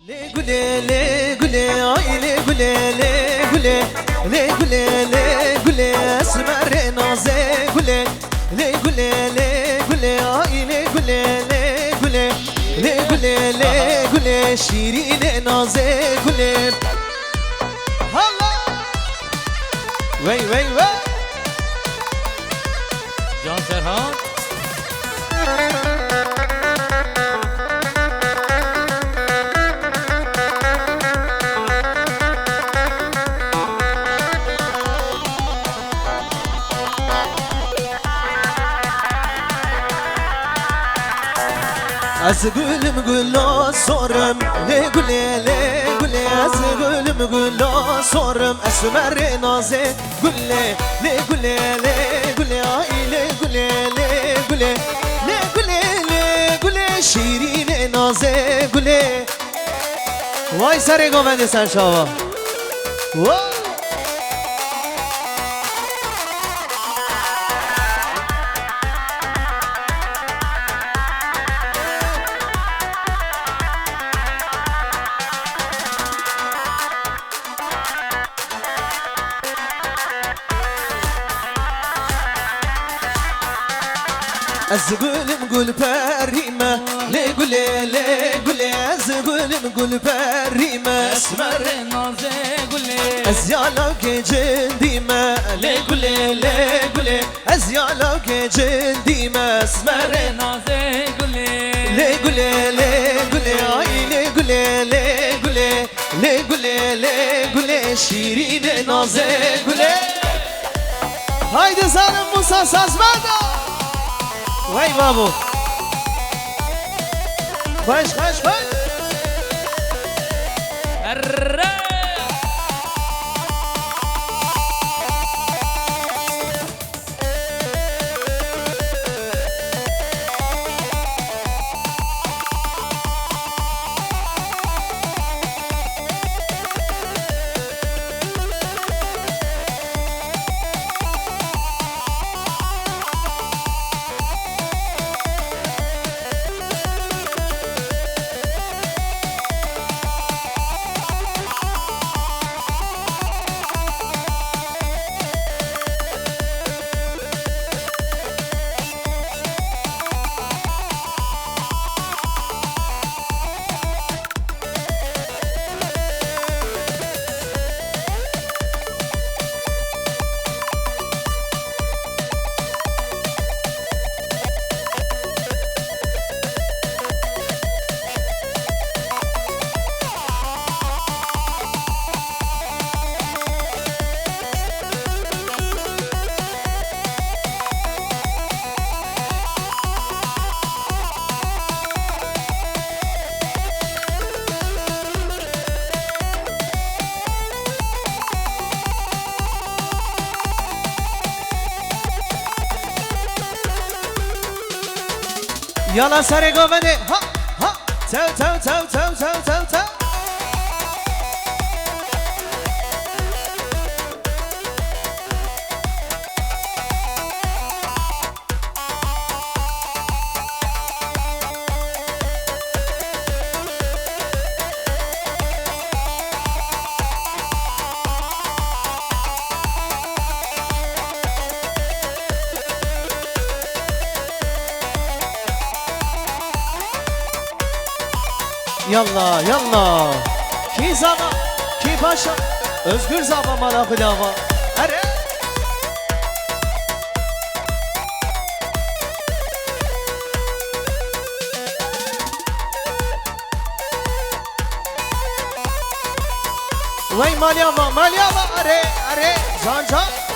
ليه قولي ليه قولي اي ليه قولي ليه قولي ليه قولي ليه قولي اسمر نازي قولي ليه قولي ليه قولي اي ليه قولي ليه قولي ليه قولي ليه قولي شيرين نازي قولي هلا وي وي وي جان سرحان از گلم گلا سرم لی گلی لی گلی از گلم گلا سرم اسمر نازه گلی لی گلی لی گلی آی لی گلی لی گلی لی گلی لی گلی شیرین نازه گلی وای سر گومندی سر شاوا وای از گلم گل پریمه لی گلی لی گلی از گلم گل پریمه اسمر نازه گلی از یالا که جندیمه لی گلی لی گلی از یالا که جندیمه اسمر نازه گلی لی گلی لی گلی آی لی گلی لی گلی لی گلی لی گلی شیرین نازه گلی haydi sanım Musa Sazmada vay babu koş koş koş الره Yala sare govende ha ha tau tau tau tau tau tau tau Yalla yalla ki zaman ki paşa özgür zaman bana kılama Are Vay malyama are are can can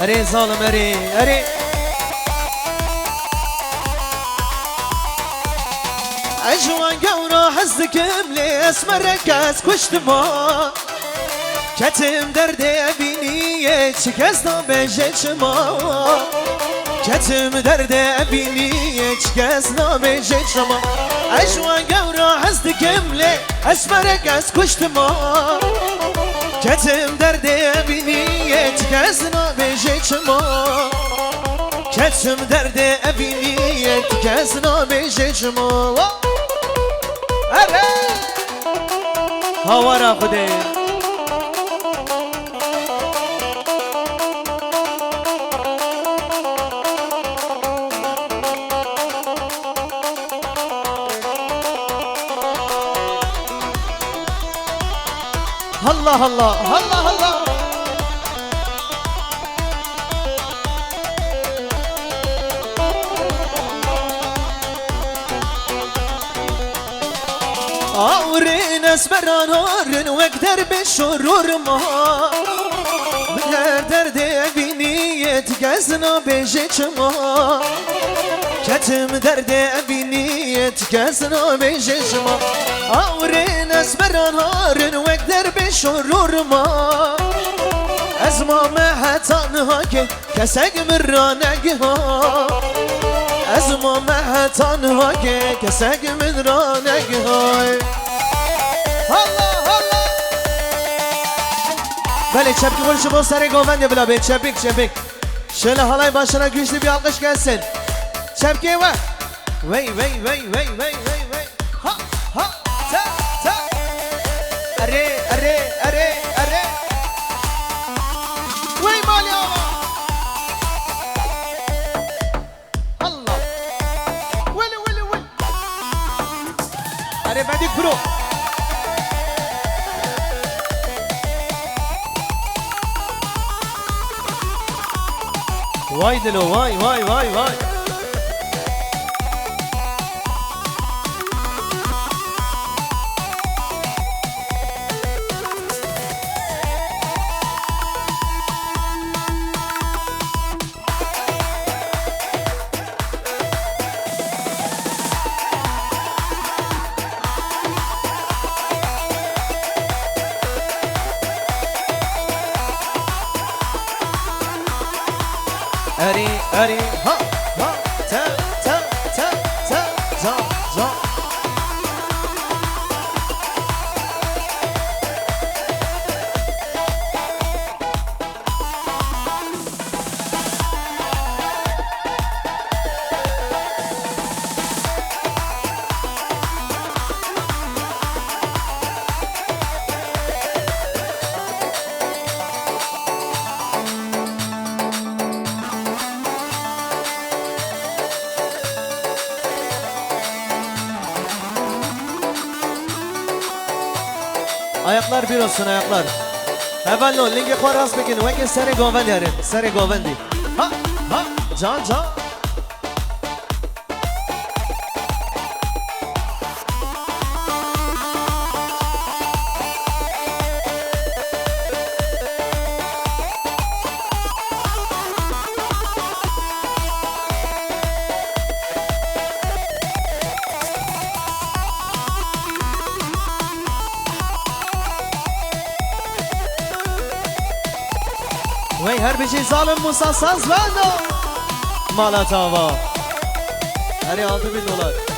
أري ظالم أري أري أجوان قورا حزك ملي أسمر كاس كشت ما كتم دردي أبيني شكسنا بجيش ما كتم دردي أبيني شكسنا بجيش ما أجوان قورا حزك ملي أسمر كاس كشت ما كتم دردي أبيني كتم درد أبينيت كسنا بججمو أري هوارا خدي الله الله الله الله أورين أسبران هورن وقدر بالشرور ما بدر درد أبينيت كسنا بجيش ما كتم درد أبينيت كسنا بجيش ما أورين أسبران هورن وقدر بالشرور ما أزما ما حتانها كسق مرانقها أزما ما تنها كسق من رانق هاي الله الله بله çepki vuruşu bu sarı govende bile be çepik şöyle halay başına güçlü bir alkış gelsin çepki var vey ha ha ta are vey malya Hadi pro. Vay delo vay. أري ها تا Ayaklar bir olsun ayaklar. Hemen lo lingi koras bekin. Venge sere govendi harin. Sere govendi. Ha can. Vay her bir şey zalim Musa Sazlando Malatava Her $6.000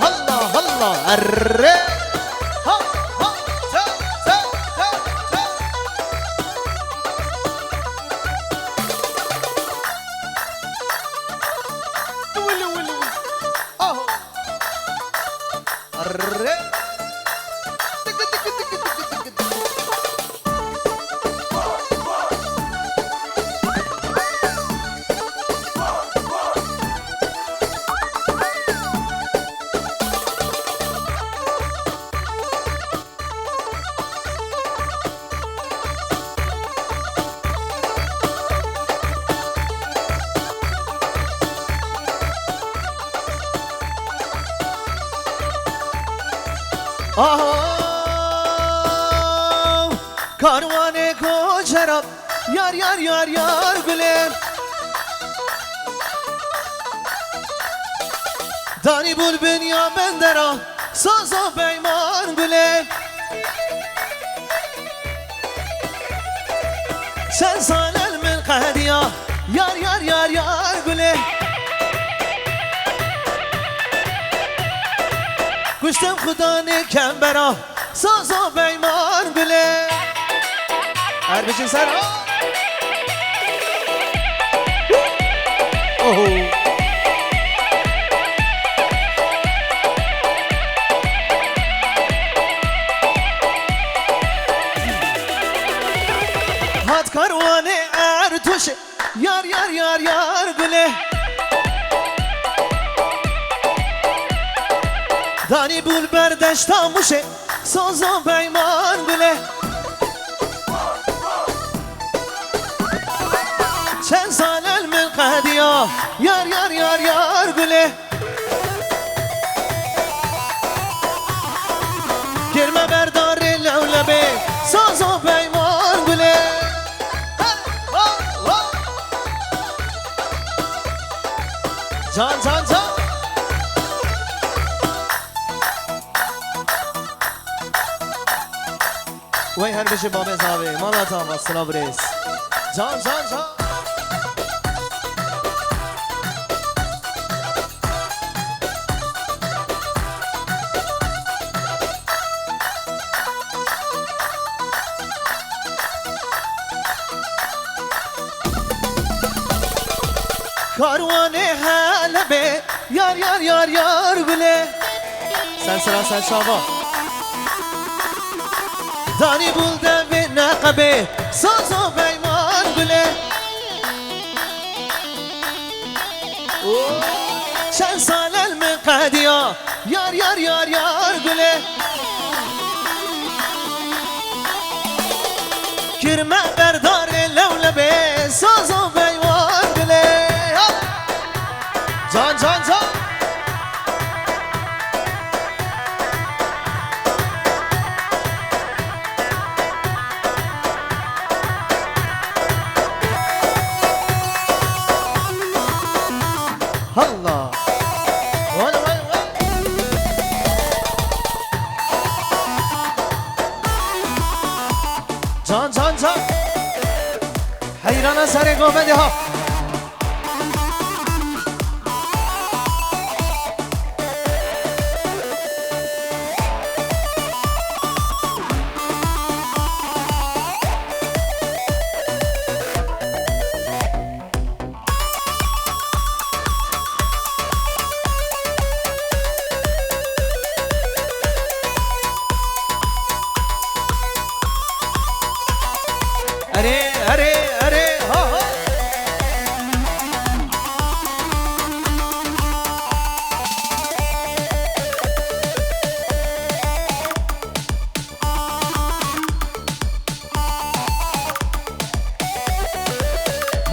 Allah Allah arre ha ta wili oh arre Karvane ko cerab yar gülem دانی بول بنیا بندرا ساز و پیمان گله چند سال من قهدیا یار یار یار یار گله گشتم خدا نکم برا ساز و پیمان گله هر بچین سر اوه کاروانه ارتوشه یار یار یار یار گله دانی بول بردشتا موشه ساز و پیمان گله چند سال من قهدیا یار یار یار یار گله گرمه بردار لولبه ساز و پیمان گله جان جان جان وی هر بشه بابه زاوه مالا تا وصلا بریس جان جان جان کاروانه حلبه یار یار یار یار گله سر سرا سر شابا دانی بولده به نقبه ساز و پیمان گله چند سال المقدیا یار یار یار یار گله کرمه بردار لولبه ساز و پیمان گله جان جان جان الله ولا ولا جان جان جان حیران سر گوبنده ها अरे अरे अरे हो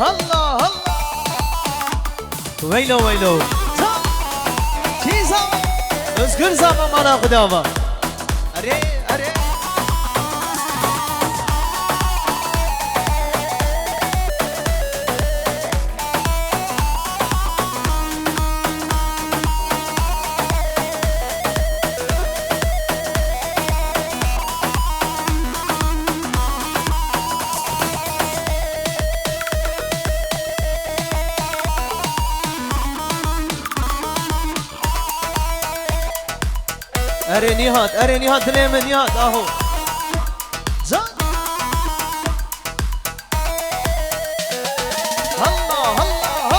الله الله ويلو ويلو چیزا özgür zaman bana خداوا अरे अरे अरे निहाद दिले में निहाद आहो जान अल्लाह अल्लाह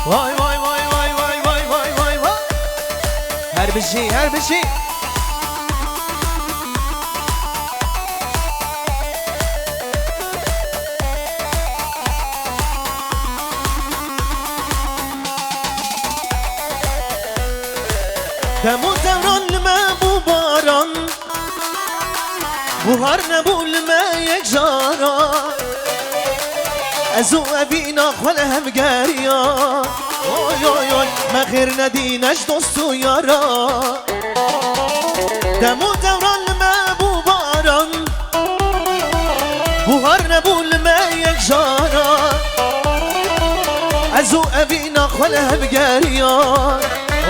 वाई वाई वाई वाई वाई वाई वाई वाई वाई her bir şey her bir şey Temmuz devranlime bu baran Buhar ne bulme yek jara ازو ابينا ولا هم قاريا اوي اوي اوي ما غير نديناش دوستو يارا دمو دوران لما بو باران بوهر نبو لما يكجارا ازو ابينا ولا هم قاريا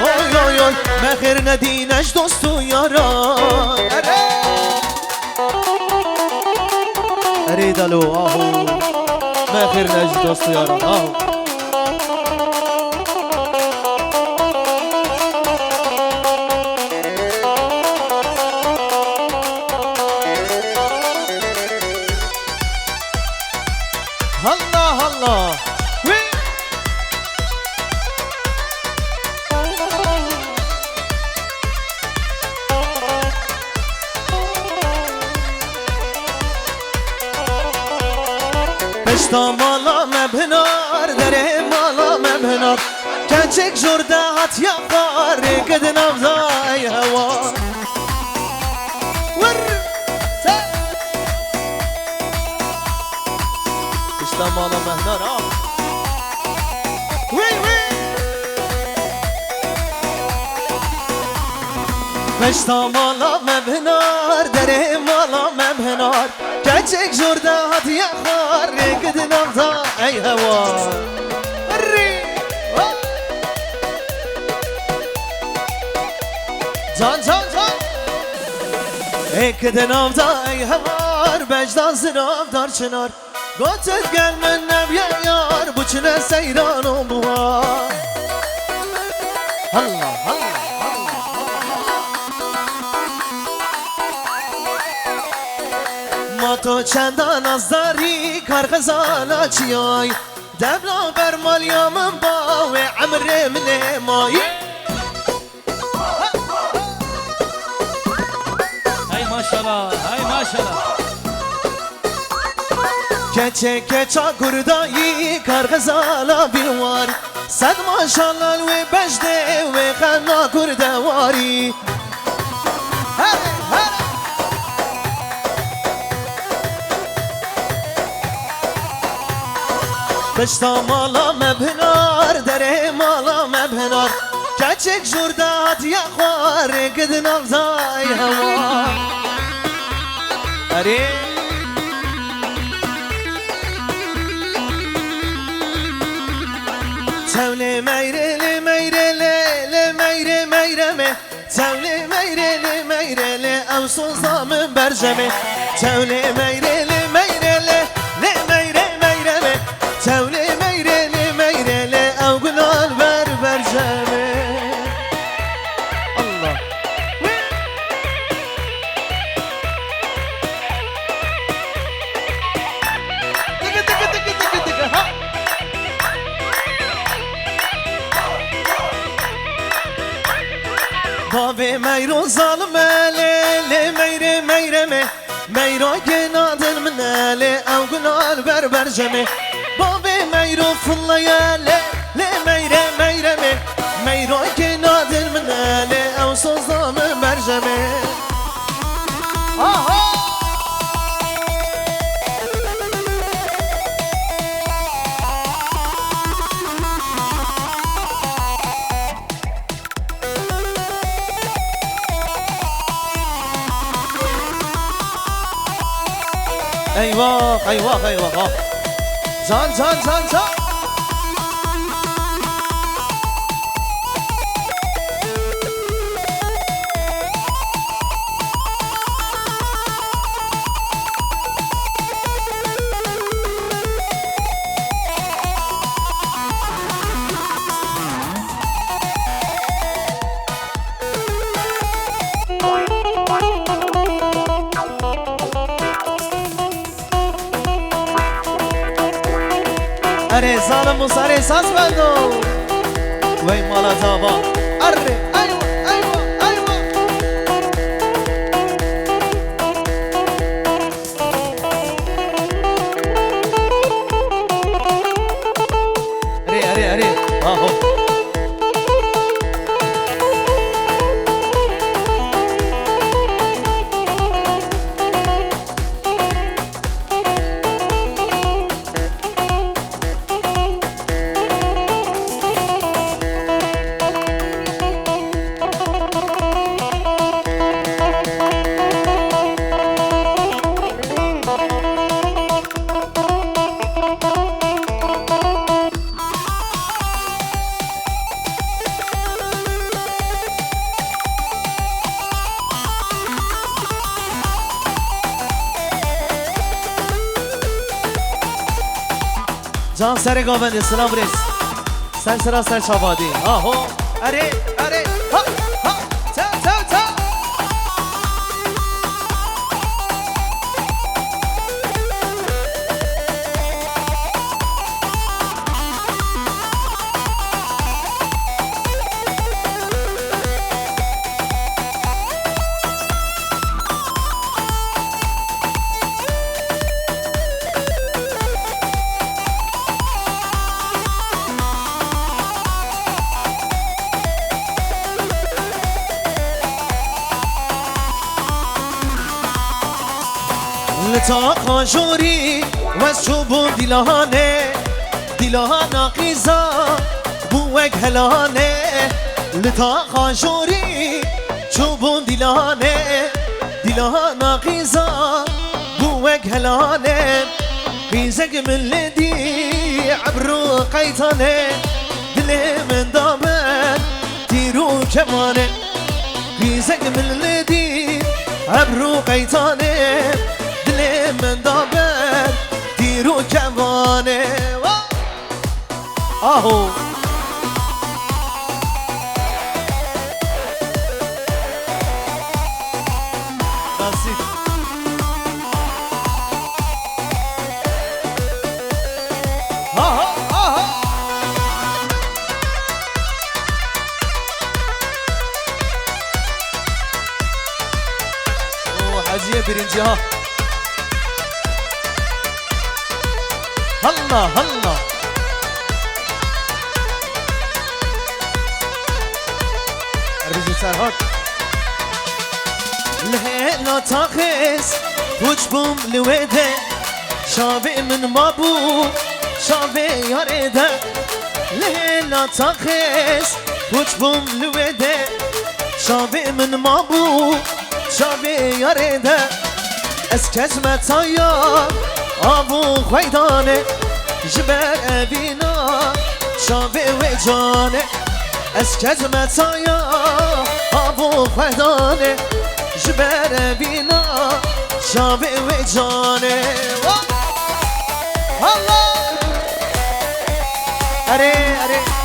اوي اوي اوي ما غير نديناش دوستو يارا اريد الو اهو ما خير نجد دوستو يارا اهو الله الله پشتا مالا مبهنار دره مالا مبهنار کنچک جرده هات یا خاره کد نفضای هوا ور پشتا مالا مبهنار وی وی پشتا مالا مبهنار دره مالا مبهنار کنچک جرده هات یا خاره کد نفضای هوا جان جان جان ایک دنام دای همار بجدان زنام دار چنار گوتت گل من نبیه یار بچنه سیرانم بوار الله الله ما تو چندان از داری کار غزالا چیای دبلا بر مالیا من باوی عمر من مایی ماشاءالله های ماشاءالله کچه کچا گردایی کار غزالا بیوار صد ماشاءالله الوی بجده و خنا گردواری پشتا مالا مبهنار دره مالا مبهنار کچک جردات یا خواره کد نفضای هوا اره توله میره لی میره لی لی میره میره می توله میره لی میره لی او سوزامن برجمه توله میره لی میره لی لی میره میره می توله میره لی میره لی او گلال بر برجمه الله دیگه دیگه دیگه دیگه دیگه ها بابی میرو ظالمه لی میره میره می میرو گنادن منه لی او گنال بر برجمه بابی میرو فلایه لی میره میره می میرو گنادن منه لی او سوزام برجمه آها ايوه ايوه ايوه جان جان جان جان اره ظالم و سر ساز بندو وی مالا زابا اره ایوه ایوه ایوه اره اره اره آهو جان سر گاوند سلام برس سر سرا سر شابادی آهو اره اره ها ها تا تا تا لتا خانجوری وز چوبون دیلهانه قیزا بوک هلانه لتا خانجوری چوبون دیلهانه قیزا بوک هلانه قیزک من لدی عبرو قیتانه دل من دامن تیرو کمانه قیزک من لدی عبرو قیتانه من دابر تیرو کمانه آهو نصیب آها آها حجیه برنجی ها هلا هلا اربيجي سرهات لهلا تاخس وجبم لويده شابي من مابو شابي يارده لهلا تاخس وجبم لويده شابي من مابو شابي يارده اسكز متايا ابو خویدانه جبر ابینا شابه و جانه از کزمتایا ابو خویدانه جبر ابینا شابه و جانه الله اره اره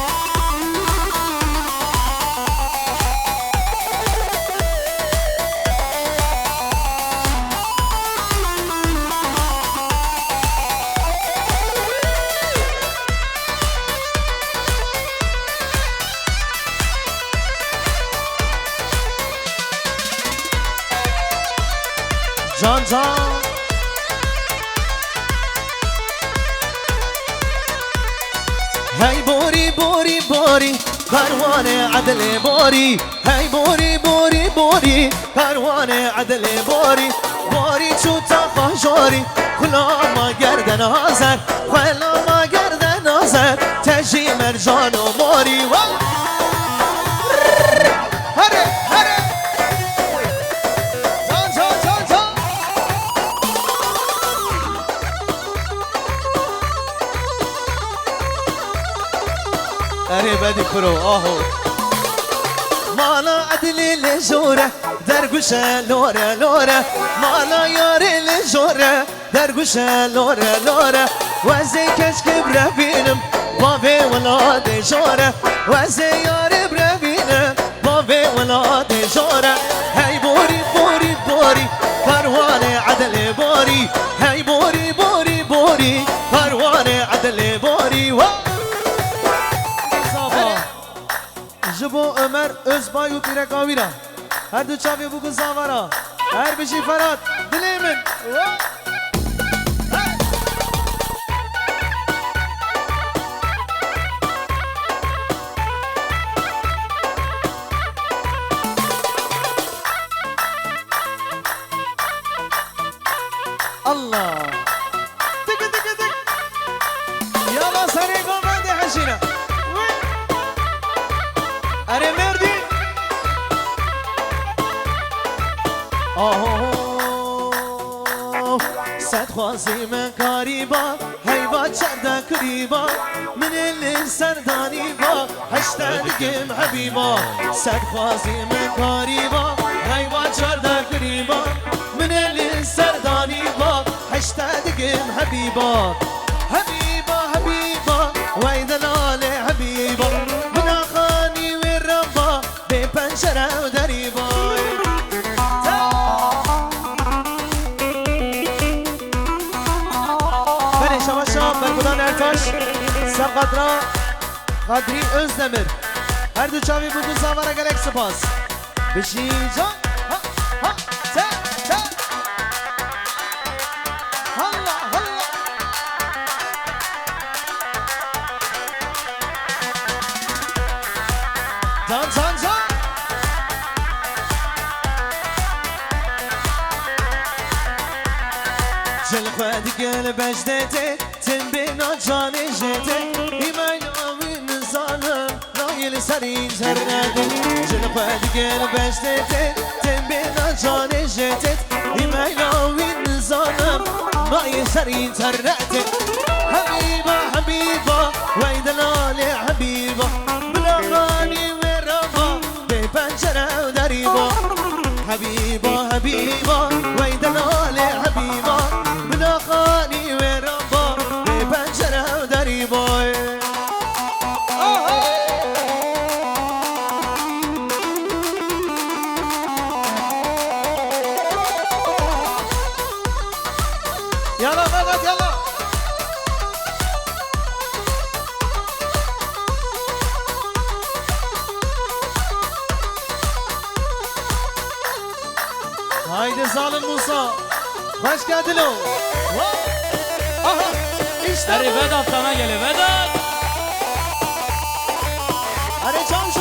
جان جان هی بوری بوری بوری کاروان عدل بوری هی بوری بوری بوری کاروان عدل بوری بوری چوتا خاجوری خلا ما گردن آزر خلا ما گردن آزر تجی مرجان و موری هره هره اره بدی کرو آهو مالا عدلی لجوره درگوشه لوره لوره مالا یاری لجوره درگوشه لوره لوره وزی کش کبره بینم بابی ولاد جوره وزی یاری بره بینم بابی ولاد جوره هی بوری بوری بوری کاروان عدل بوری هی بوری بوری بوری کاروان عدل بوری جبو عمر ازبای و پیرکاویرا هر دو چاوی بگو زاورا هر بشی فراد دلی من الله تك تك تك يلا سريع قوم دي حشينا اره مردی صد خوازی من کاری با هیوا چرده کری با من اللي سردانی با هشته دگم حبیبا صد خوازی من کاری با هیوا چرده کری با من اللي سردانی با هشته دگم حبیبا حبیبا حبیبا باش سقطرا قدری Özdemir her dü çavi buldu zavara gerek spas Beşican ha ha te te Halla halla Can can can Jel khwadi gel bejdete Tim bina cani jete İmayl avin zanım Nail serin zernede Jel khwadi gel bejdete Tim bina cani jete İmayl avin zanım Nail serin zernede Habiba habiba Veydalali habiba Bilagani ve rama Be pencere deriba Habiba habiba Veydalali habiba Bilagani ve rama Be pencere deriba Yalla Mehmet yalla Haydi zalim Musa Hoş geldin o Aha işte Hadi Vedat sana geliyor Vedat. Hadi çamşur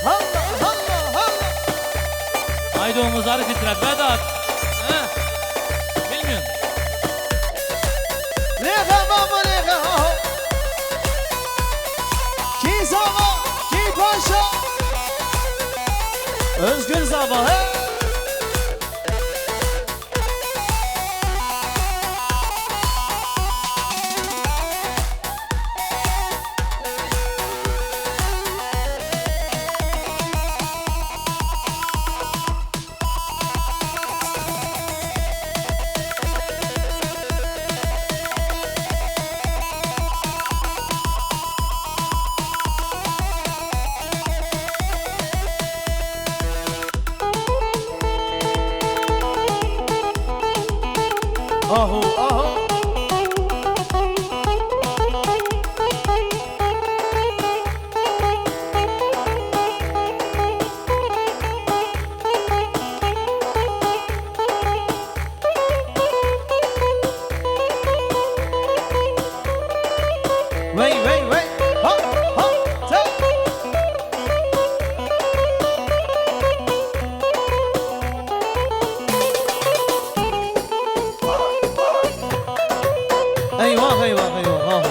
Halla halla halla Haydi omuzları titret Vedat. He. Bilmiyorum. Leha baba leha Ki zava ki paşa Özgür zava he Ahu ahu Vey vey vey ha ha te Eyvah eyvah eyvah ahu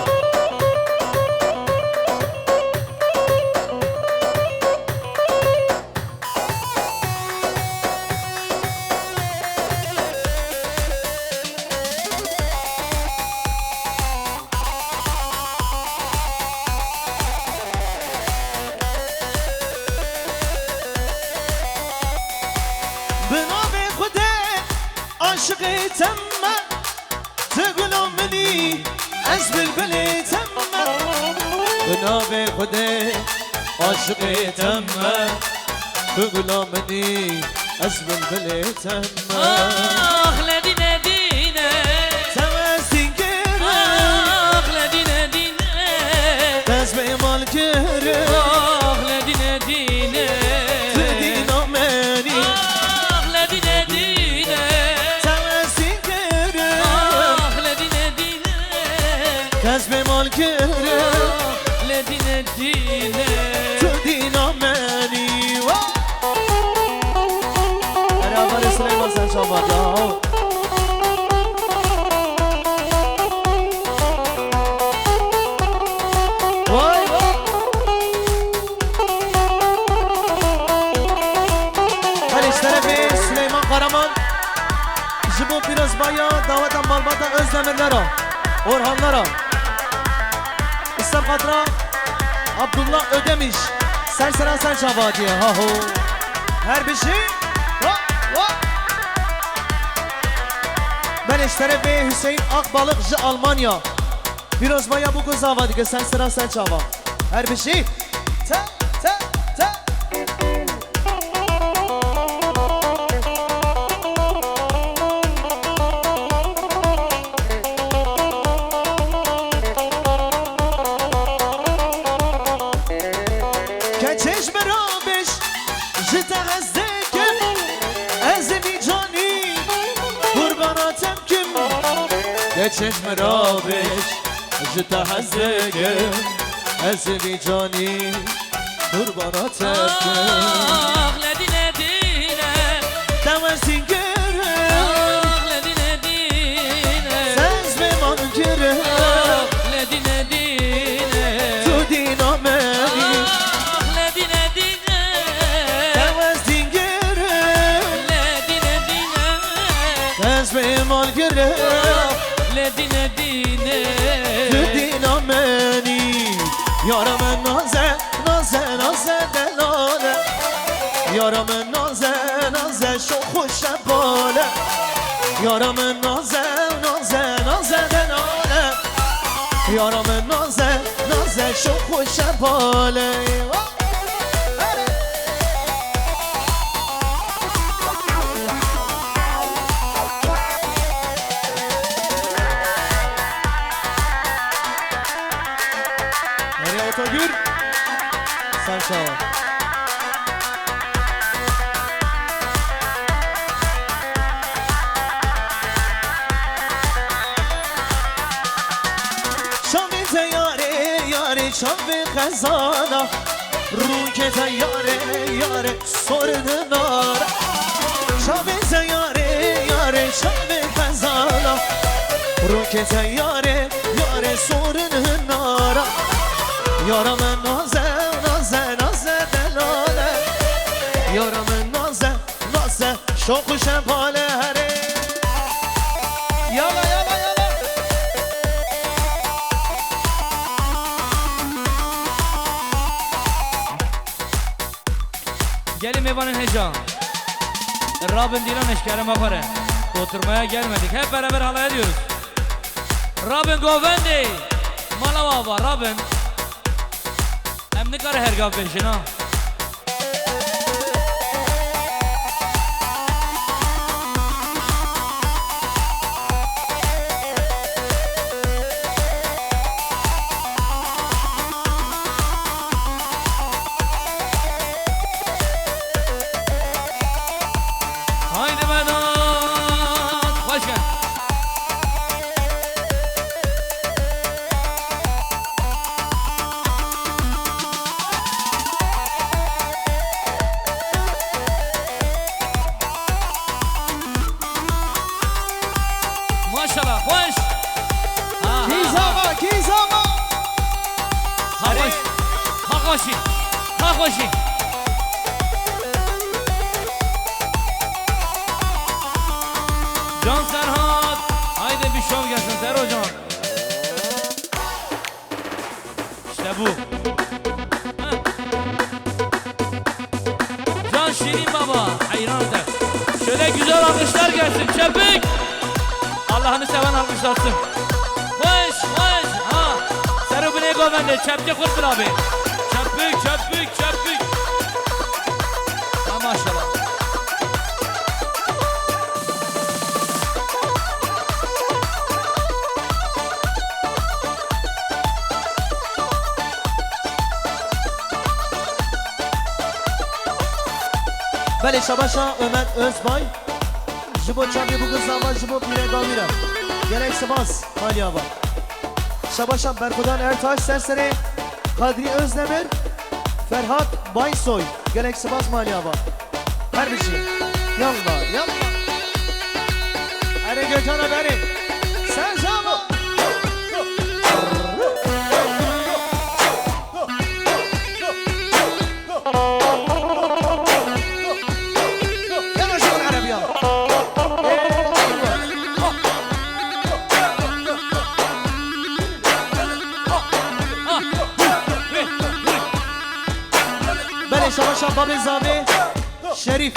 بنابي خدي عاشقي تمه تقولوا مني أزبل بلي تمه بنابي خدي عاشقي تمه تقولوا مني أزبل بلي تمه Ledine dine. تمسين كيري Ledine dine. تزبي مال كيري Ledine dine. تدينا مني Ledine dine. تمسين كيري Ledine dine. تزبي مال كيري Ledine dine. تدينا مني Beraber Süleyman sen çalmak ya Vay vay Kardeşlere bir Süleyman Karaman Jibo Pirozbaya Davatan Malbata Özdemirlere Orhanlara İslam Katra Abdullah Ödemiş Sersera Serçava diye ha ho Her bir şey ha, ha. Ben eştere ve Hüseyin Akbalıkçı Almanya Pirozbaya bu kız hava diye Sersera Serçava Her bir şey te te te جتا هزدکم از بی جانی قرباناتم کم ده چشم رابش جتا هزدکم از بی جانی قرباناتم کم آخ لدینه دینه دوازین گره آخ لدینه دینه سز به من گره آخ لدینه دینه تو دینامنی آخ لدینه دینه دوازین گره لدینه دینه سز به من گره لدینه دینه تو دینامنی یارم نازه نازه نازه دلاله یارم نازه نازه شو خوش باله یارم نازه نازه نازه دلاله یارم نازه نازه شو خوش باله Nereye otogür? Sen sağ ol. شامی تیاره یاره شامی خزانا رو که تیاره یاره سرد نار شامی تیاره یاره شامی خزانا رو که تیاره یاره سرد نار یارم نازه نازه نازه دلاله یارم نازه نازه شوق شباله هره یالا یالا یالا Gelin Mevan'ın heyecan. Rabin dilan eşkerim afarı. Oturmaya gelmedik. Hep beraber halaya diyoruz. Rabin Govendi. Malava var Rabin. Emni karı her gafbeşin ha. Haydi Vedat. Hoş geldin. Maşallah hoş. Kizama kizama Hoş. Hakoşi. Hakoşi. Can Serhat. Haydi bir şov gelsin Serhat Can. İşte bu. Heh. Can Şirin Baba. Hayran eder. Şöyle güzel alkışlar gelsin. Çepik. Allah'ını seven alkışlarsın. Hoş hoş. Ha. Serhu Bine Govendi. Çepki kurtun abi. Çepik çepik çepik. Ha maşallah. Beli Şabaşa Ömer Özbay Jibo Çabi bu kızlama Jibo Pire Gavira Gerekse bas Maliyaba Şabaşa Berkudan Ertaş Serseri Kadri Özdemir Ferhat Baysoy Gerekse bas Maliyaba Her bir şey Yalla yalla Ere Gökhan'a beri Sen Şabaşa Şabaşa Babi Zabi Şerif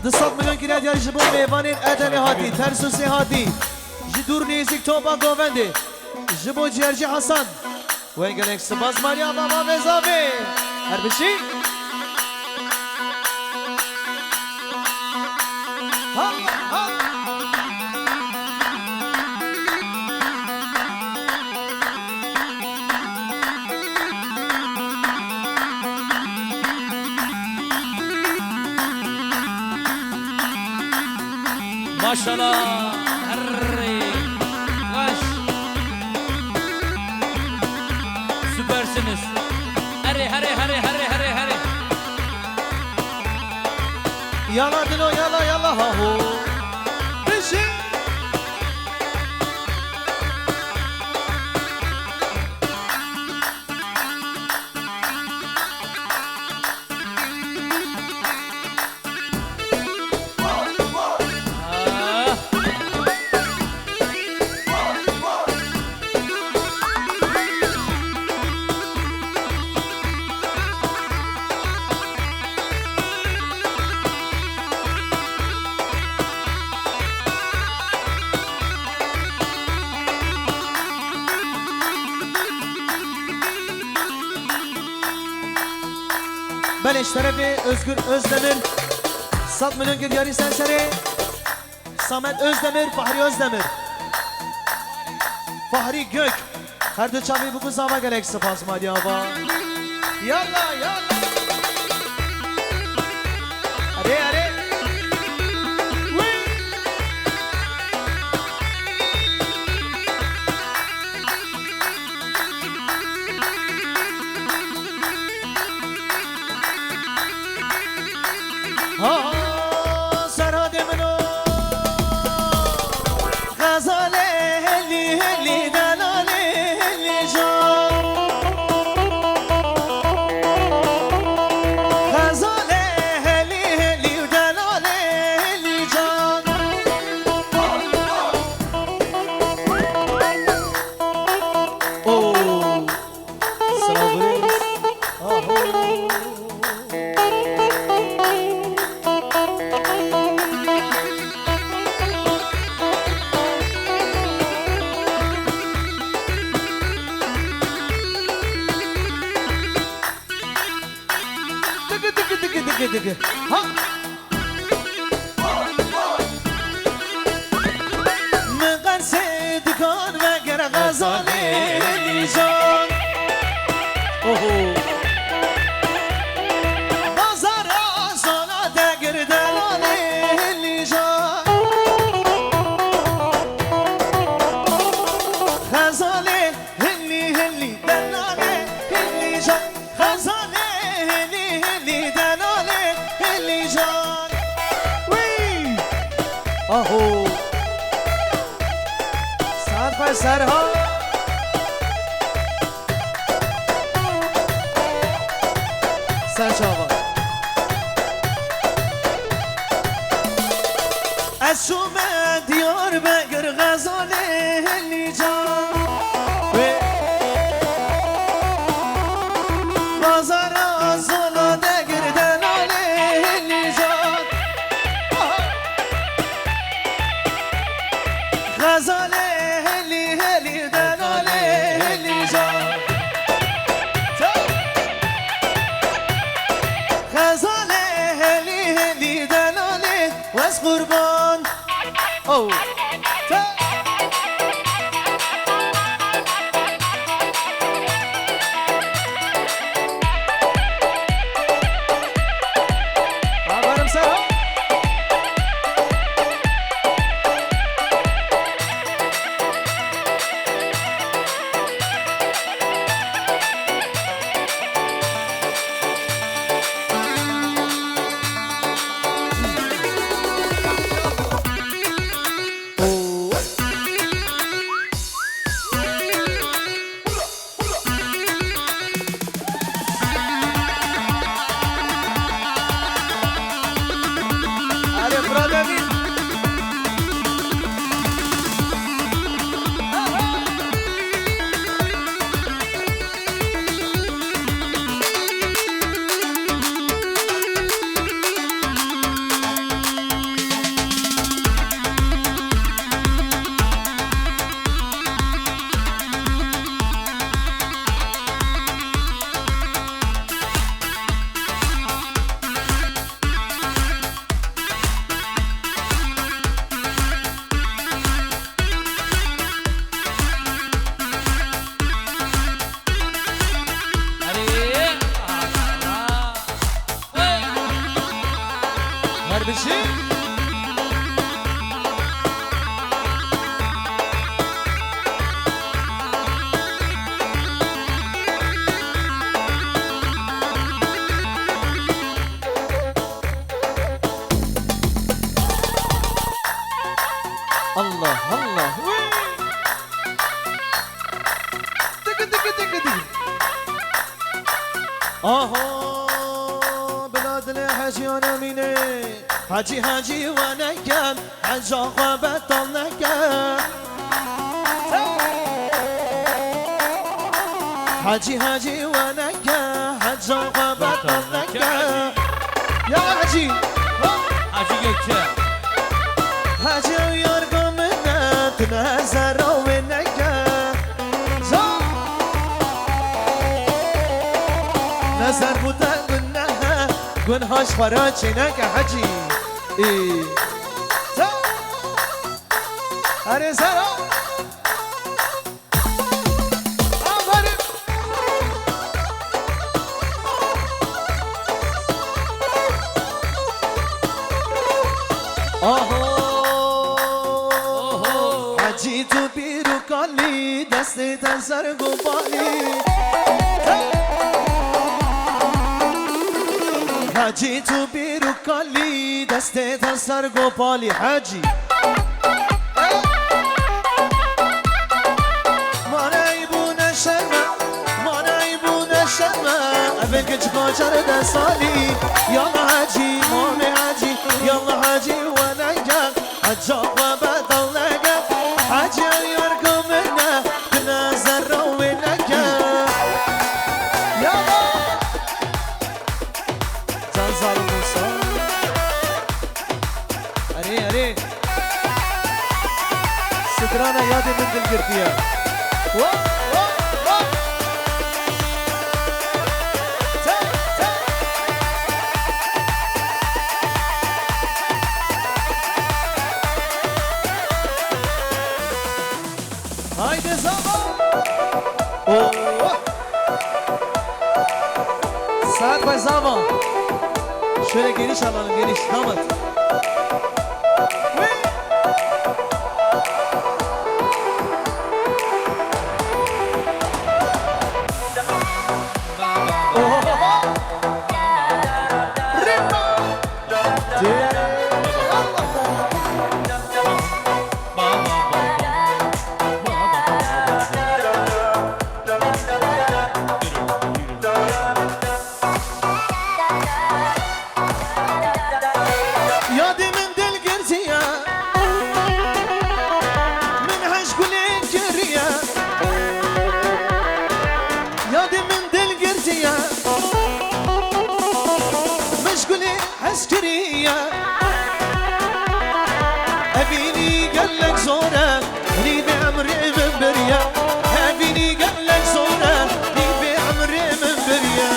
Dısat milyon girer yarı jibo meyvanin edeni hadi Tersusi hadi Jidur nezik toba govendi Jibo ciğerci Hasan Ve engelek sıbaz Maria Baba ve Zabi Her bir şey Ha ha maşallah. Harry. Baş. Süpersiniz. Harry. Yalla dilo yalla ha ho. Beşi. Beleş tarafi Özgür Özdemir 100 milyon giryari senseri Samet Özdemir, Fahri Özdemir Fahri Gök Her de çavi bugün zava gerek sıpas madiyava Yalla Are سراد منو غزال هلی دلال هلی جان غزال هلی دلال هلی جان اوه سلام دقيقة ها من قرص دکان و گر غزال جان اوه بازار سالا دگر دلال جان غزال هلی دلال جان غزال هلی دلال جان وی آهو سر پر سرها سر چاوا از شوم دیار بگر غزال هلی جان بازار آزالا دگر دلال هلی جان غزال هلی دلال هلی جان غزال هلی دلال واس قربان او الله الله دق دق دق دق آها بلاد الحجي وانا مینه حجی حجی و نکن حج آقا بطل نکن حجی حجی و نکن حج آقا بطل نکن یا حجی Hacı Gökçe. حجی یارگا منت نظر و نکن نظر بودن گنه گنهاش خراجی نکن حجی ای هره سرا آفرین آهو حجی تو بیرو کالی دست تنسر گفالی حجی تو بیرو کالی دست تنسر گفالی حجی اول که چکا چرده سالی یالا حجی مام حجی یالا حجی و نگم حجا و بدل نگم حجی یارگم نه که نظر رو نگم یالا زنزال موسا اره اره سترانه یاد من دل گردیه Haydi zaman. Saat ve zaman. Şöyle geniş alalım, geniş. Damat. عسكرية أبيني قالك زورة لي بعمري من بريا أبيني قالك زورة لي بعمري من بريا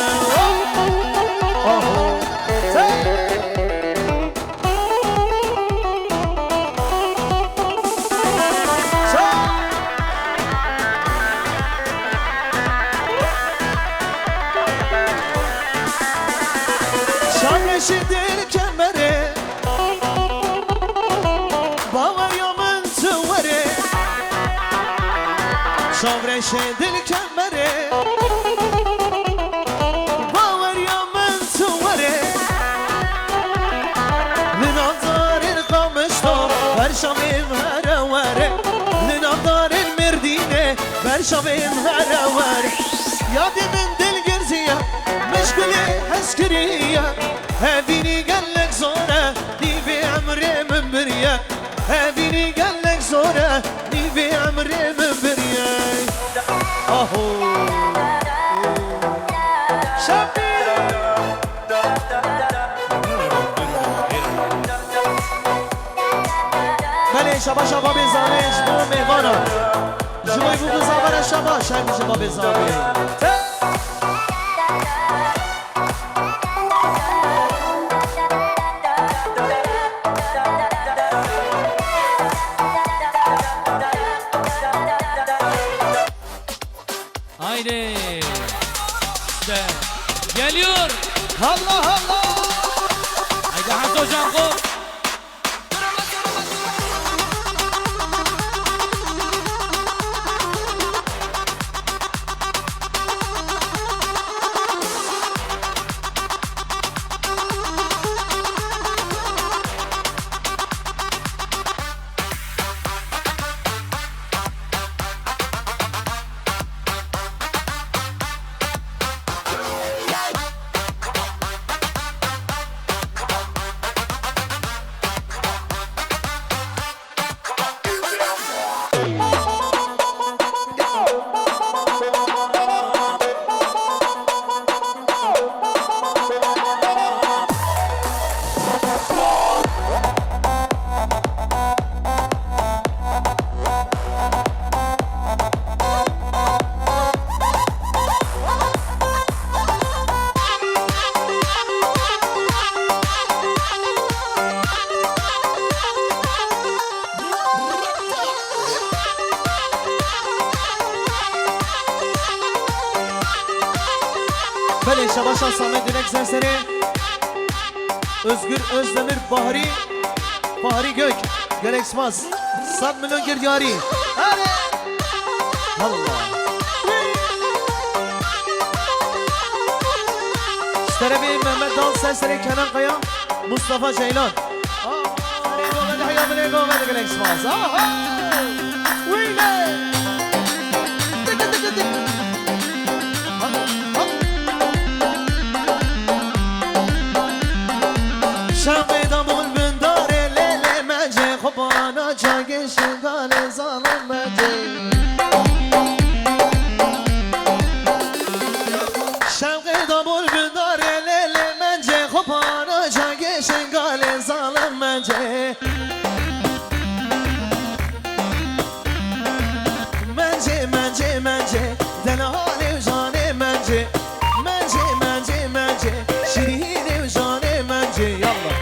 شد الكمرة باور يوم انتوري صبر شد الكمرة باور يوم انتوري لنظر القمشطة برشام مهرواري لنظر المردينة برشام مهرواري يادي من دل قرزية مشكلة عسكرية هابيني قالك زورة دي بعمري من بريا هابيني قالك زورة دي بعمري من بريا اهو شبير بله شبا شبا بزانه جمو میغانا جموی بو بزاوره شبا شنگ شبا بزانه Haydi. İşte geliyor. Allah Allah. Haydi Hasan hocam koş. Şabaşan Samet Dilek Senseri Özgür Özdemir Bahri Bahri Gök Gereksmaz Sad milyon giryari Hadi Allah İşterebi Mehmet Dal Senseri Kenan Kaya Mustafa Ceylan Hayya bile goveli Gereksmaz Wheeler شاقیدم بندار لیل مجه خبانا جاگش گال زالم مجه شاقیدم بندار لیل مجه خبانا جاگش گال زالم مجه منجه منجه منجه دلال جانه منجه منجه منجه منجه شیرین جانه منجه یالا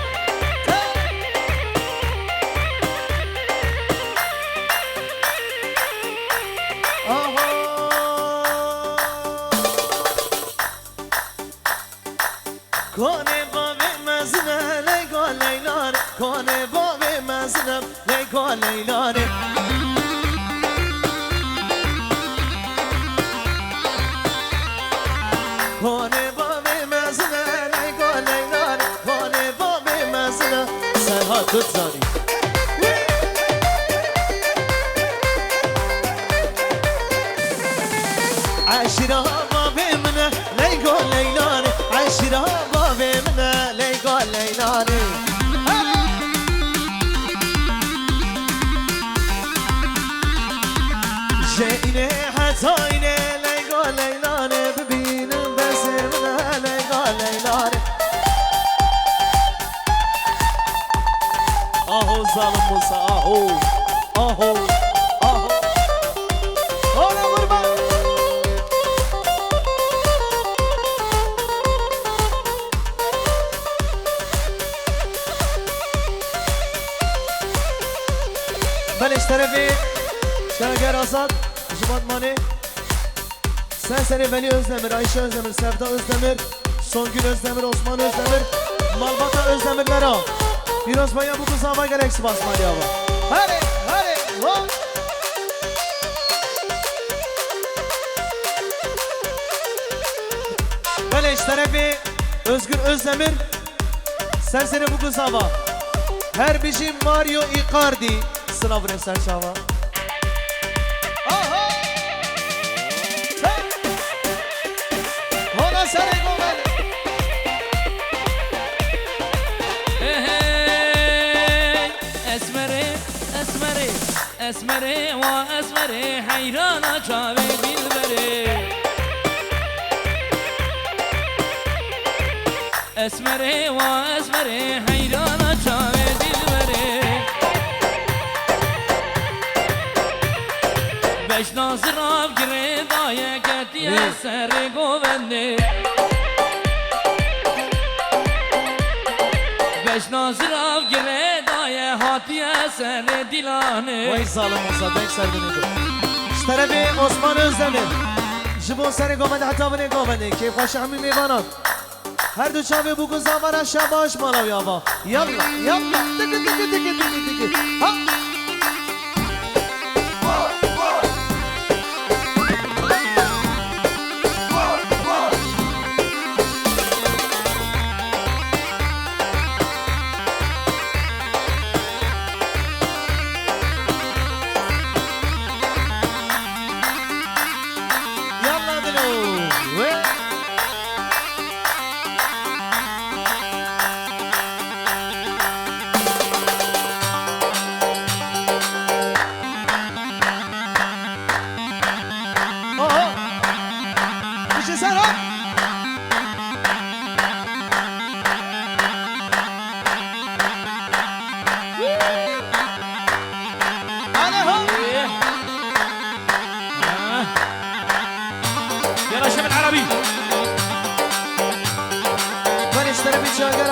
کنه بابه مزنه لیگا لیلانه کنه بابه مزنه لیگا لیلانه کنه بابه مزنه لیگا لیلانه کنه بابه مزنه سرها تut زانی عشرها بابه منه لیگا لیلانه عشرها بابه منه لیگا لیلانه جینه حتی اینه لیگا لیلانه ببینم دست منه لیگا لیلانه آهو ظالم موسا آهو آهو آهو آره قربان بلش طرفی شاگر آزاد جباد مانه Senseri Veli Özdemir, Ayşe Özdemir, Sevda Özdemir, Songül Özdemir, Osman Özdemir, Malbata Özdemirler al. Biraz bayağı bu kızama gereksiz basmalı ya var. Hadi, hadi, hop. Böyle tarafi Özgür Özdemir, Senseri bu kızama. Her bizim Mario Icardi, sınav refser çava. اسمره و اسمره حیرانا چاوه دلبره اسمره و اسمره حیرانا چاوه دلبره بش ناظراب گره دایه کتیه سر گوونده بش ناظراب گره دایه هاتیه سر دیلانه وای ظالم موسا denk serdinidu İşterebi Osman Özdemir Jibon seri govende hatta bine govende Keyf hoş ammi meyvanat Her du çavi bu kızavara şabaş malav yava Yalla yalla tıkı tıkı tıkı tıkı tıkı Ha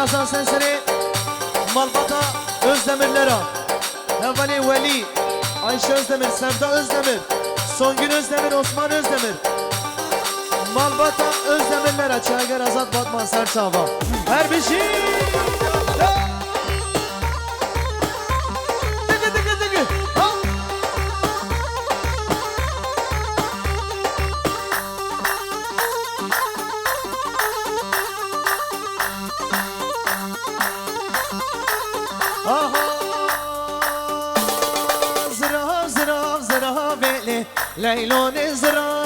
Hasan Senseri Malbata Özdemirlere Evveli Veli Ayşe Özdemir, Sevda Özdemir Songül Özdemir, Osman Özdemir Malbata özlemirler açı eğer azat batman ser çava her bir şey dıgı dıgı dıgı aha zıra zıra zıra beli Leylon zıra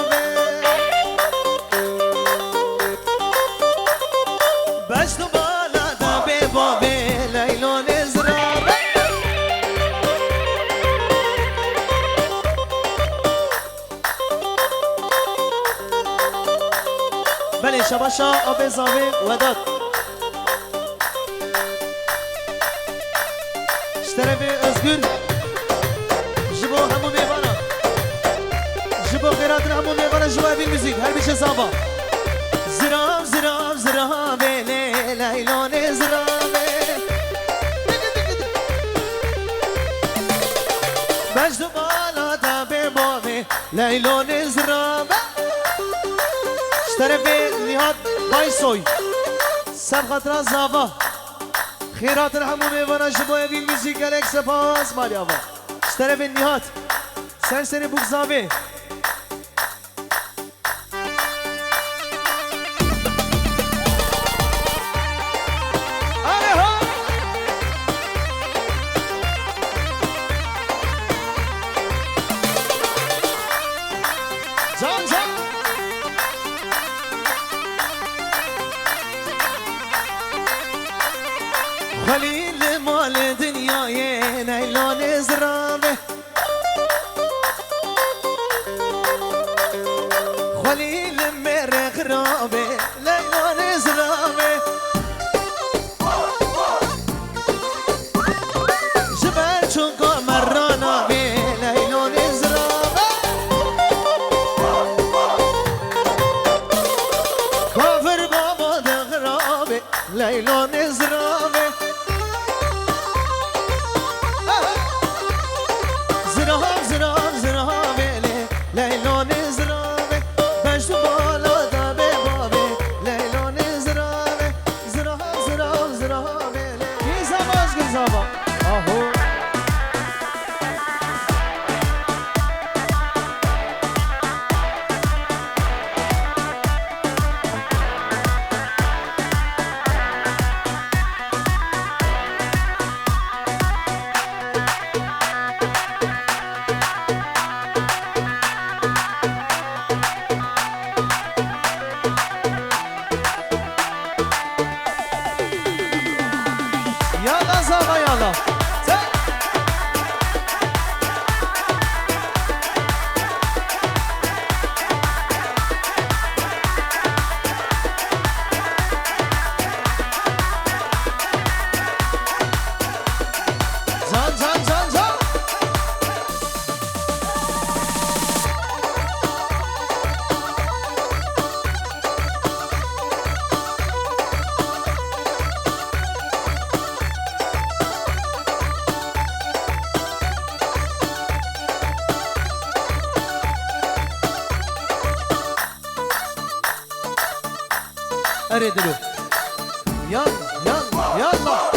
بشتو بالا دا بی بابی لیلون ازرابه بله شباشا آب زاوی وداد اشترفی ازگر جبو همو میوانا جبو خیراتن همو میوانا جبو اوی موزیک هر بیشه زابا زراب زراب زرابه لیلون زرابه مجدو بالا دا به بابه لیلون زرابه اشترفی نهاد بایسوی سب خطران زابا خیرات همو میوانا جبو اوی موزیک الک سپاس مالی آبا اشترفی نهاد سرسری بوک زابه خلیل مال دنیای نیلان زرابه خلیل مره خرابه لیلان زرابه جبل چونکا مرانا به لیلان زرابه کافر بابا دغرابه لیلان زرابه زراب زراب زرابه لیلان زرابه بشت بالا دا به بابه لیلان زرابه زراب زراب زرابه گیزا باز گیزا با آهو Yalla zaba yalla. Zan zan zan zan. Eredilo. Yan yan yalla.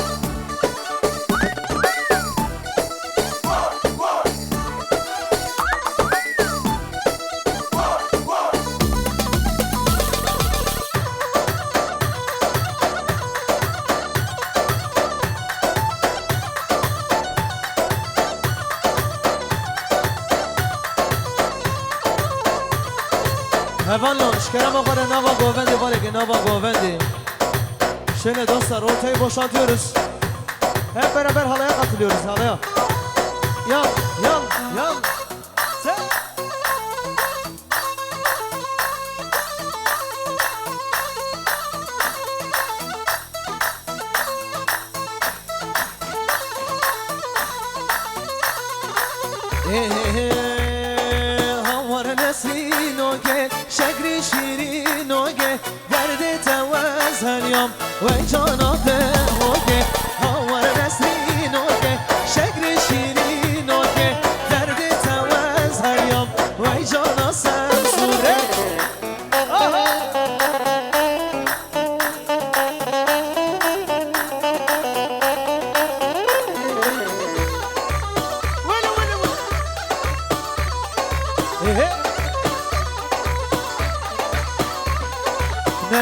Hevanlo, şkerem okara nava govendi var ki nava govendi. Şöyle dostlar ortayı boşaltıyoruz. Hep beraber halaya katılıyoruz halaya. Yan yan yan. Sen. هوار نسرین اوگه شگری شیرین اوگه درد توز هلیام و جاناته اوگه هوار نسرین اوگه شگری شیرین اوگه درد توز هلیام و جانا سمسوره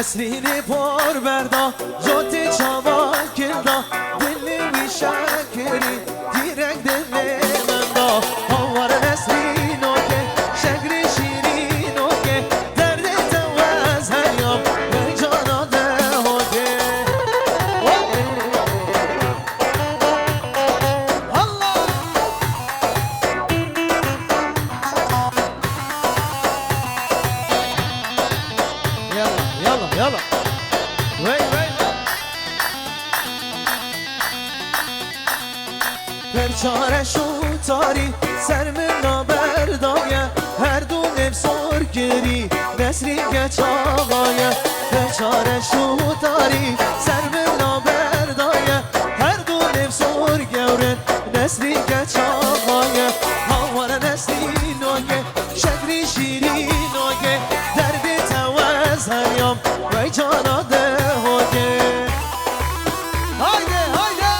نسرین پر بردا جوت چاوا کردا دلی وی شکری دیرک دل من دا هوار نسرین که شگری شیرین که درد توز هریام بر جانا ده هده الله يلا يلا وي پرچاره شو تاری سر من نابردایه هر دو نفسار گری نسری گچ آقایه پرچاره شو تاری سر من نابردایه هر دو نفسار گورن نسری گچ آقایه هاوار نسری ناگه شگری شیری ناگه درد توز هریام وی جانا ده هاگه هایده هایده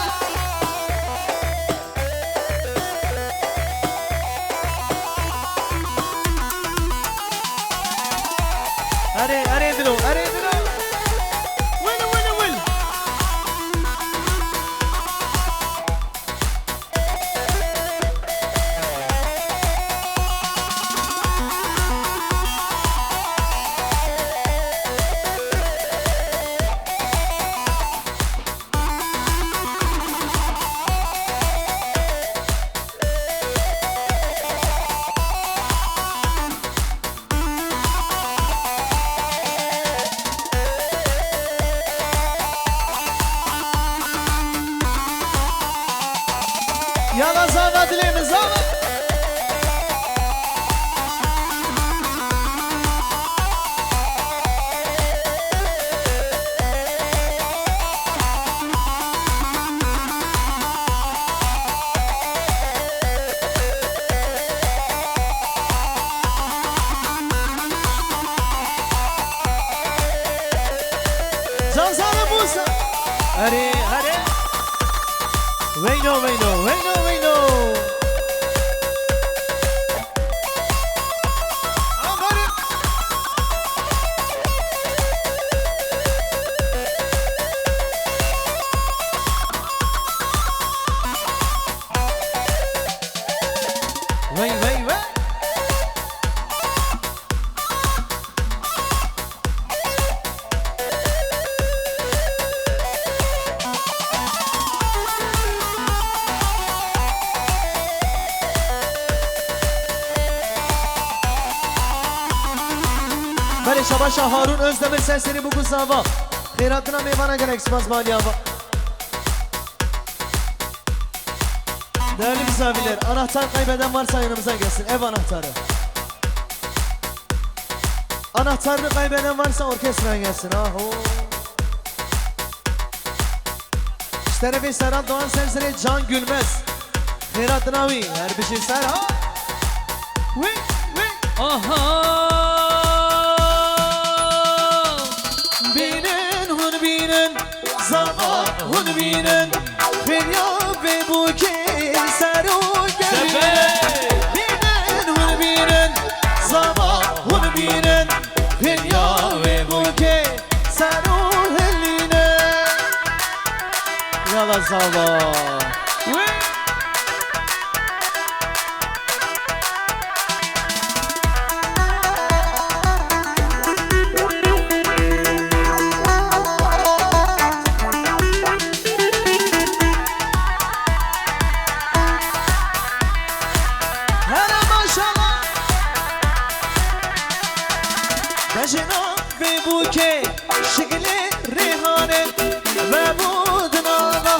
اره دلو ویل يلا زغد لي مزغد زغزغ موسى هري وينو وي بله شباشا هارون Özdemir sesleri bu kuzava Khairatına meyvana gerek sipaz mali hava Değerli misafirler anahtar kaybeden varsa yanımıza gelsin ev anahtarı Anahtarını kaybeden varsa orkestraya gelsin aho Şerefi Serhat Doğan sesleri Can Gülmez Khairatına her bir şey ser ha Aha Zavahun binen Fenya ve buke Seru gelinen Binen binen Zavahun binen Fenya ve buke Seru geline Yala zavah جناب بوکه شکل ریحانه و بودن آقا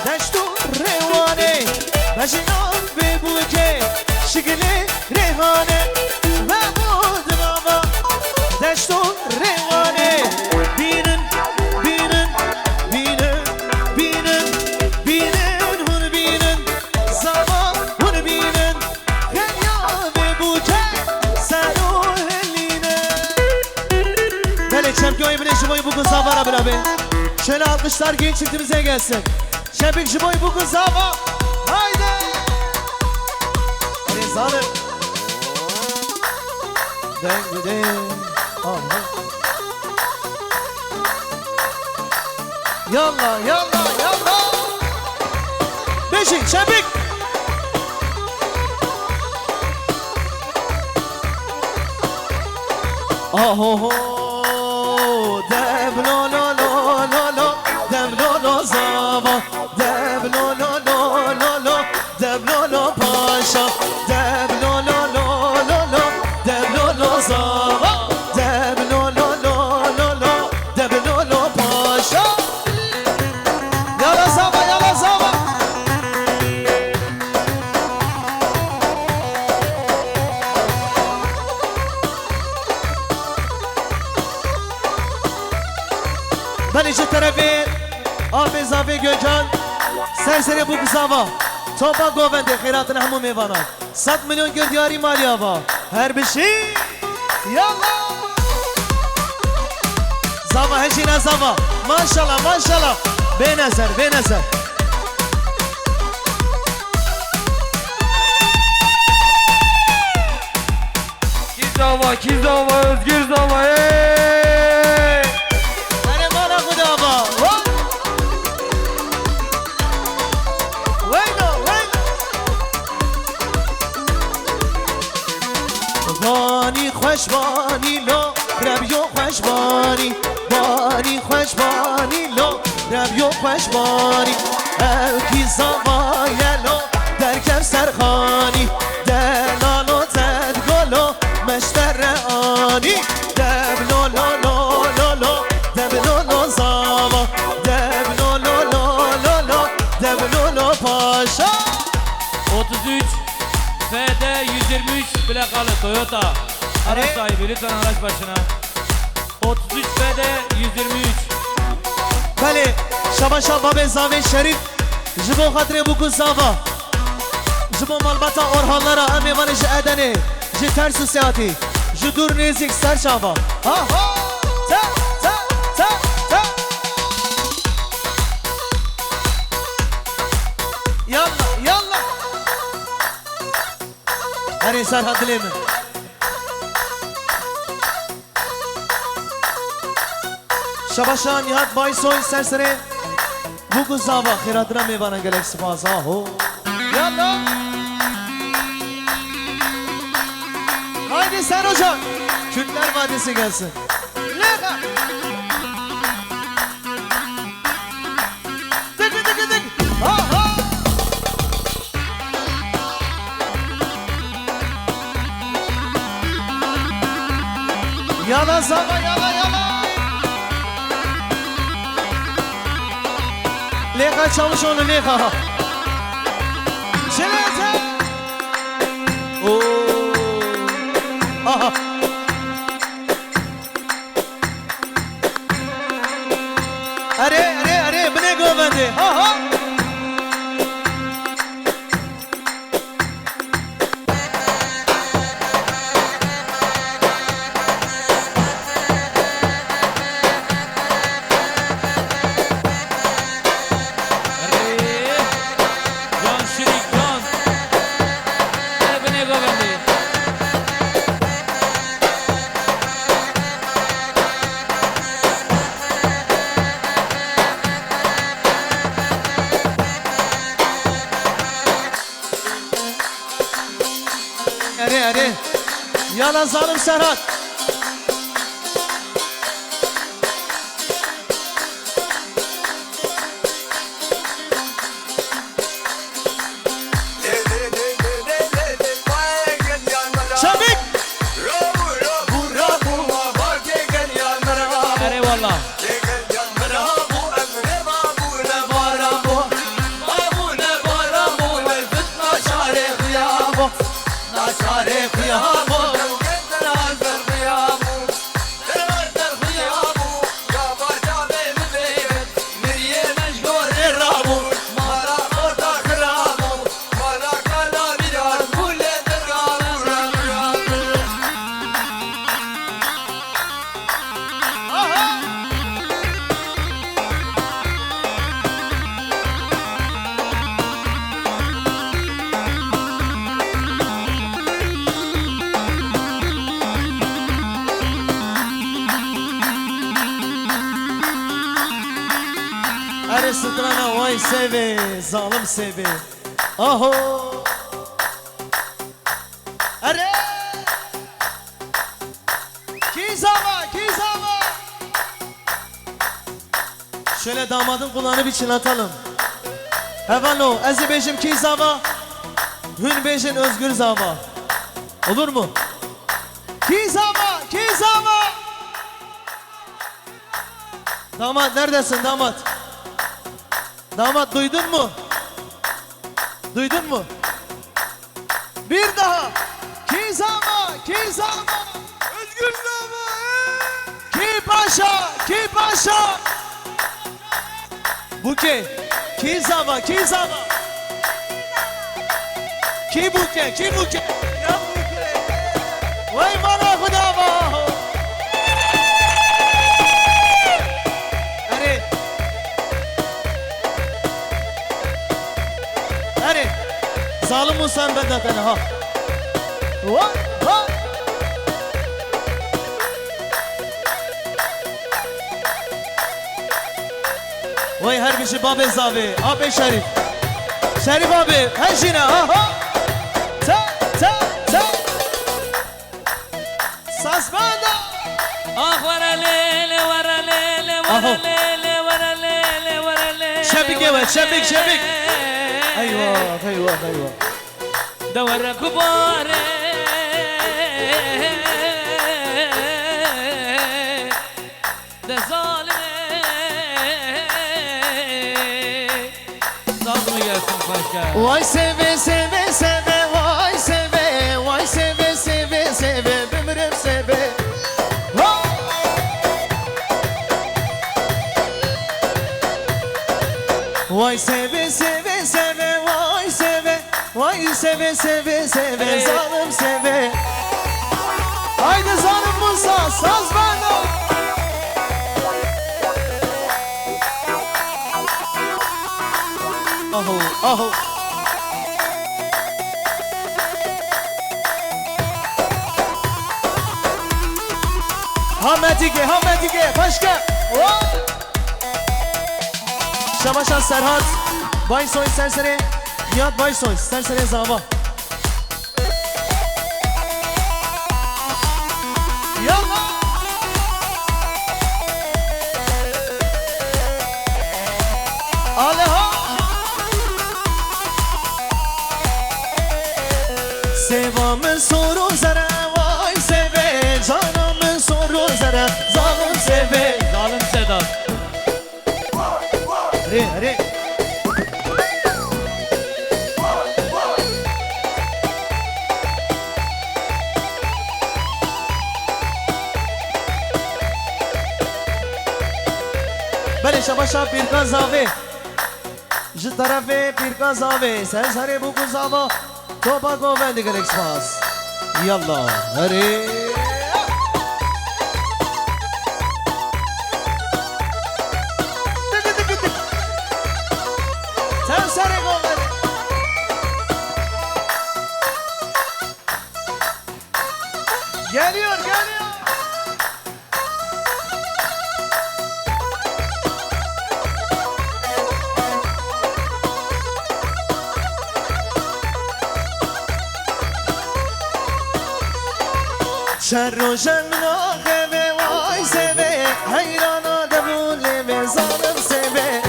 دشت و روانه و جناب بوکه شکل ریحانه و بودن آقا دشت و روانه بینن هون بینن زبا هون بینن جناب بوکه سرو Çemköy'ü bile Jibo'yu bugün zavara beraber. Şöyle alkışlar genç çiftimize gelsin. Çempik Jibo'yu bugün zava. Haydi. Hadi zalim. Den. Yalla yalla yalla. Beşik şebik. Aho dem lo lo lo lo lo dem lo lo zava dem lo lo lo lo lo dem lo lo paşa dem lo lo lo lo lo dem lo lo zava dem lo lo lo lo lo dem lo lo paşa. Yala zava yala zava. Ben iki tarafı Abi Zavi Gökhan Serseri bu kısava Topa govende khairatına hamu mevana 7 milyon gördiyari mali ava Her bir şey Yallah Zava heşine zava Maşallah maşallah Benezer benezer Kizava, Özgür Zava, Hadi bana kudava Weyno weyno Bani خوشبانی لو ربیو خوشبانی بانی خوشبانی لو ربیو خوشبانی الکی زوایلو در کفسر خانی دلالو زد گلو مشتر آنی دبلو لو لو لو لو دبلو لو زاوا دبلو لو لو لو لو دبلو لو پاشا 33 FD 123 plakalı Toyota. Araç sahibi lütfen araç başına. 33 FD 123. بله شبا شبا به زاوی شریف جبو خاطر بوکو زاوا جبو مالباتا اورهانلارا امیوان جعدنه جی ترسو سیاتی جی دور نیزیک سر شاوا آها تا تا تا تا يلا يلا هري سر هدليمن شباشا نهاد بای سوی سرسره بگو زاوا خیراتنا میوانن گلک سپاسا هو یالا haydi sen hocam Kürtler Vadisi gelsin Leka Tıkı tıkı tık ha ha Yala zava yala yala Leka çalış onu Leka Şelete Ooo Aha Are bine govendi ha ha Can Şirik Can. Bine govendi. Are Yala zalim Serhat Şabik Eyvallah. Naşare kıyamo kadrana vay seve zalim seve. Aho. Are. Kizava kizava. Şöyle damadın kulağını bir çınlatalım. Evano ezi beşim kizava. Hün beşin özgür zava. Olur mu? Kizava kizava. Damat neredesin damat? Damat duydun mu? Duydun mu? Bir daha. Kizama, kizama. Özgür zama. Ki paşa, ki paşa. Buke. Kizama, kizama. Ki buke, ki buke. Ya buke. Vay bana hudama. Zalim olsan ben de ha. Va va. Vay her bir şey babez abi. Abi Şerif. Şerif abi. Her şeyine ha ha. Ta ta ta. Sasmanda. Ah varalele varalele varalele varalele varalele. Şebik evet şebik şebik. Eyvah eyvah eyvah. دور كبار ده ظالم ظالم gelsin paşa. Vay seve seve seve vay seve vay seve seve seve bimrim seve. Vay seve seve seve vay seve vay seve seve seve zalim seve. Haydi zalim Musa saz bana. Aho aho. Hamedige başka. Şabaşan Serhat Baysoy Serseri Nihat Baysoy Serseri Zava. Yallah. Aleha. Sevamın soru zara vay seve canımın soru zara zalim seve. Zalim Sedat. Re. Bale şabaşa bir kazave. Ji tarafe bir kazave. Sen sare bu kuzava. Topa govendi gerek spas. Yallah. Hare. Sen sare govendi. Geliyor. Şerro şemna gebe vay seve hayrana da bule ve zalim seve.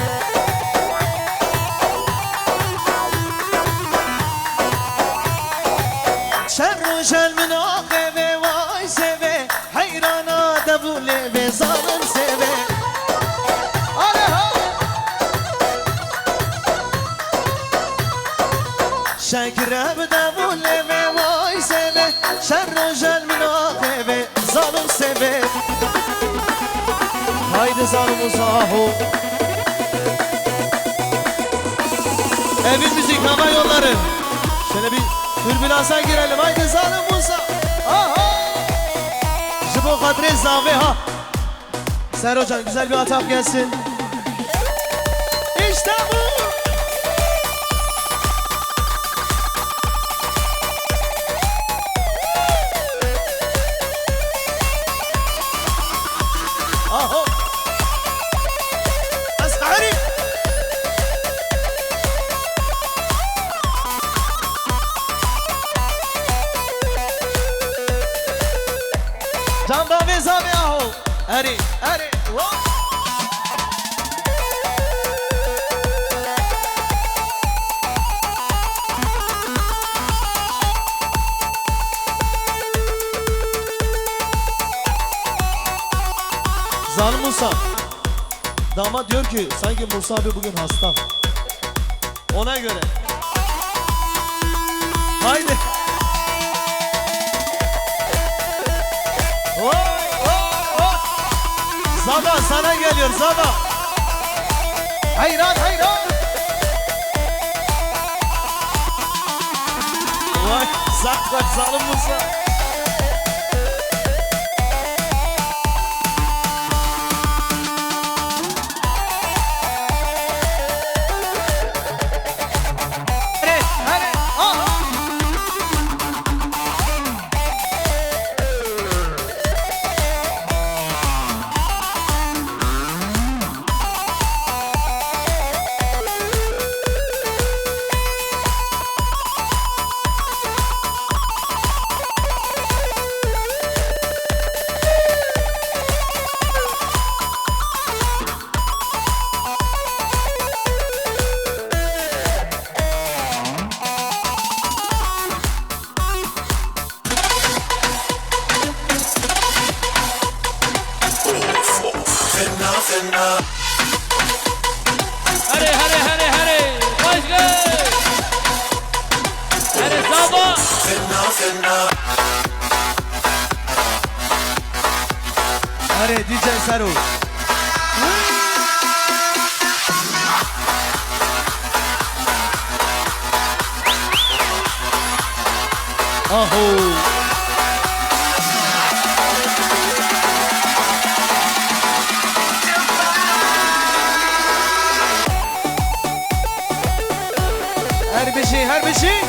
Şerro şemna gebe vay seve hayrana da bule ve zalim seve. Aleha. Şekreb da bule ve vay seve şerro şemna gebe zalim seve. Haydi zalim uzaho. Evin müzik hava yolları. Şöyle bir türbülansa girelim. Haydi zalim Musa. Aha. Jibo Kadri Zave ha. Ser hocam güzel bir atap gelsin. İşte bu. Aho. Asharif. اري اري Zalim Musa. Damat diyor ki sanki Musa abi bugün hasta. Ona göre. Haydi. Oh, oh, oh. Zaba sana geliyor Zaba. Hayran hayran. Vay bak Zalim Musa. Hadi hadi hadi hadi. Başka. Hadi Zaba. Hadi DJ Saru. Aho. Her bir şey.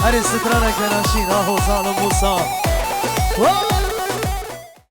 Her istikrara kenaşin. Aho Zalim Musa.